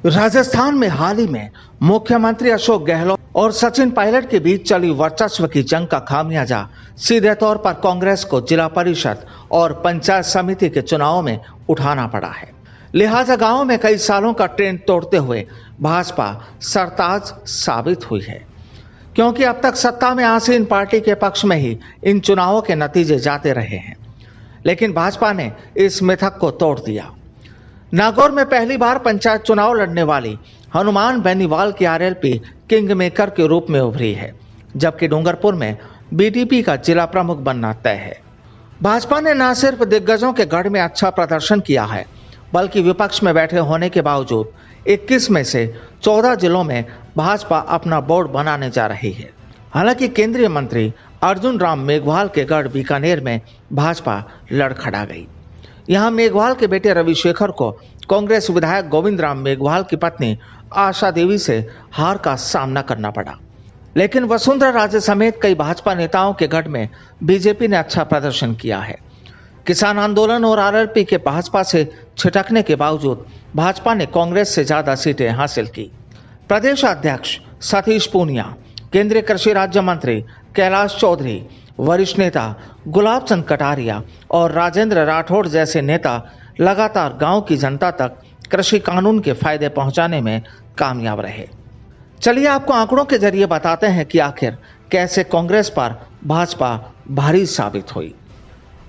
राजस्थान में हाल ही में मुख्यमंत्री अशोक गहलोत और सचिन पायलट के बीच चली वर्चस्व की जंग का खामियाजा सीधे तौर पर कांग्रेस को जिला परिषद और पंचायत समिति के चुनावों में उठाना पड़ा है। लिहाजा गांवों में कई सालों का ट्रेंड तोड़ते हुए भाजपा सरताज साबित हुई है, क्योंकि अब तक सत्ता में आसीन पार्टी के पक्ष में ही इन चुनावों के नतीजे जाते रहे हैं। लेकिन भाजपा ने इस मिथक को तोड़ दिया। नागौर में पहली बार पंचायत चुनाव लड़ने वाली हनुमान बेनीवाल की आरएलपी किंग मेकर के रूप में उभरी है, जबकि डूंगरपुर में बीटीपी का जिला प्रमुख बनना तय है। भाजपा ने न सिर्फ दिग्गजों के गढ़ में अच्छा प्रदर्शन किया है, बल्कि विपक्ष में बैठे होने के बावजूद 21 में से 14 जिलों में भाजपा अपना बोर्ड बनाने जा रही है। हालांकि केंद्रीय मंत्री अर्जुन राम मेघवाल के गढ़ बीकानेर में भाजपा लड़खड़ा गई। यहां मेघवाल के बेटे रविशेखर को कांग्रेस विधायक गोविंद राम मेघवाल की पत्नी आशा देवी से हार का सामना करना पड़ा। लेकिन वसुंधरा राजे समेत कई भाजपा नेताओं के गढ़ में बीजेपी ने अच्छा प्रदर्शन किया है। किसान आंदोलन और आरएलपी के भाजपा से छिटकने के बावजूद भाजपा ने कांग्रेस से ज्यादा सीटें हासिल की। प्रदेश अध्यक्ष सतीश पूनिया, केंद्रीय कृषि राज्य मंत्री कैलाश चौधरी, वरिष्ठ नेता गुलाब चंद कटारिया और राजेंद्र राठौड़ जैसे नेता लगातार गांव की जनता तक कृषि कानून के फायदे पहुंचाने में कामयाब रहे। चलिए आपको आंकड़ों के जरिए बताते हैं कि आखिर कैसे कांग्रेस पर भाजपा भारी साबित हुई।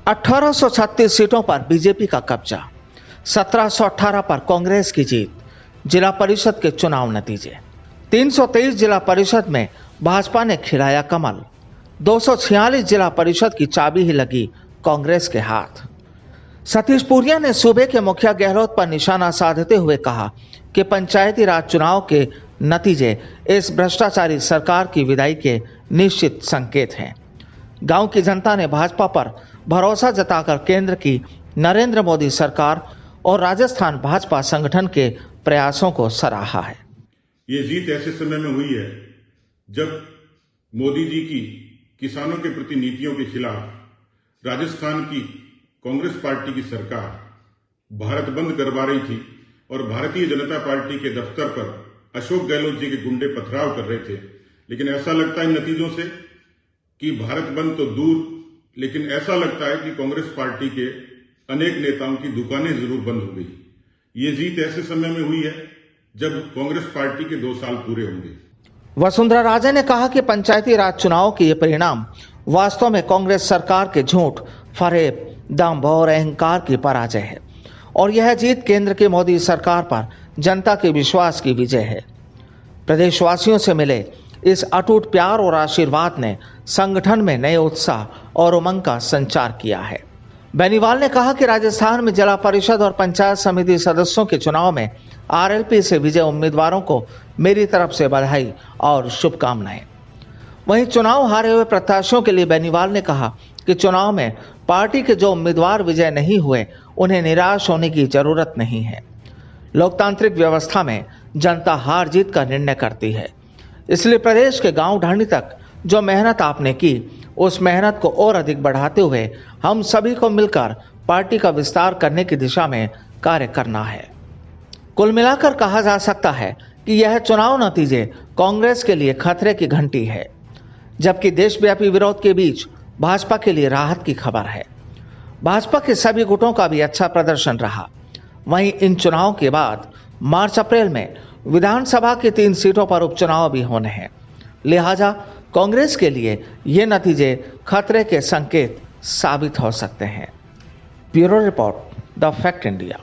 1836 सीटों पर बीजेपी का कब्जा, 1718 पर कांग्रेस की जीत। जिला परिषद के चुनाव नतीजे, 323 जिला परिषद में भाजपा ने खिलाया कमल, 246 जिला परिषद की चाबी ही लगी कांग्रेस के हाथ। सतीश पूनिया ने सूबे के मुखिया गहलोत पर निशाना साधते हुए कहा कि पंचायती राज चुनाव के नतीजे इस भ्रष्टाचारी सरकार की विदाई के निश्चित संकेत हैं। गांव की जनता ने भाजपा पर भरोसा जताकर केंद्र की नरेंद्र मोदी सरकार और राजस्थान भाजपा संगठन के प्रयासों को सराहा है। ये जीत ऐसे समय में हुई है जब मोदी जी की किसानों के प्रति नीतियों के खिलाफ राजस्थान की कांग्रेस पार्टी की सरकार भारत बंद करवा रही थी और भारतीय जनता पार्टी के दफ्तर पर अशोक गहलोत जी के गुंडे पथराव कर रहे थे। लेकिन ऐसा लगता है इन नतीजों से कि भारत बंद तो दूर, लेकिन ऐसा लगता है कि कांग्रेस पार्टी के अनेक नेताओं की दुकानें जरूर बंद हो गई। ये जीत ऐसे समय में हुई है जब कांग्रेस पार्टी के 2 साल पूरे होंगे। वसुंधरा राजे ने कहा कि पंचायती राज चुनाव के ये परिणाम वास्तव में कांग्रेस सरकार के झूठ, फरेब, दंभ और अहंकार की पराजय है और यह जीत केंद्र की मोदी सरकार पर जनता के विश्वास की विजय है। प्रदेशवासियों से मिले इस अटूट प्यार और आशीर्वाद ने संगठन में नए उत्साह और उमंग का संचार किया है। बेनीवाल ने कहा कि राजस्थान में जिला परिषद और पंचायत समिति सदस्यों के चुनाव में आरएलपी से विजय उम्मीदवारों को मेरी तरफ से बधाई और शुभकामनाएं। वहीं चुनाव हारे हुए प्रत्याशियों के लिए बेनीवाल ने कहा कि चुनाव में पार्टी के जो उम्मीदवार विजय नहीं हुए उन्हें निराश होने की जरूरत नहीं है। लोकतांत्रिक व्यवस्था में जनता हार जीत का निर्णय करती है, इसलिए प्रदेश के गांव ढाणी तक जो मेहनत आपने की उस मेहनत को और अधिक बढ़ाते हुए हम सभी को मिलकर पार्टी का विस्तार करने की दिशा में कार्य करना है। कुल मिलाकर कहा जा सकता है कि यह चुनाव नतीजे कांग्रेस के लिए खतरे की घंटी है, जबकि देशव्यापी विरोध के बीच भाजपा के लिए राहत की खबर है। भाजपा के सभी गुटों का भी अच्छा प्रदर्शन रहा। वहीं इन चुनाव के बाद मार्च अप्रैल में विधानसभा की 3 सीटों पर उपचुनाव भी होने हैं। लिहाजा कांग्रेस के लिए ये नतीजे खतरे के संकेत साबित हो सकते हैं। Bureau report, the fact India.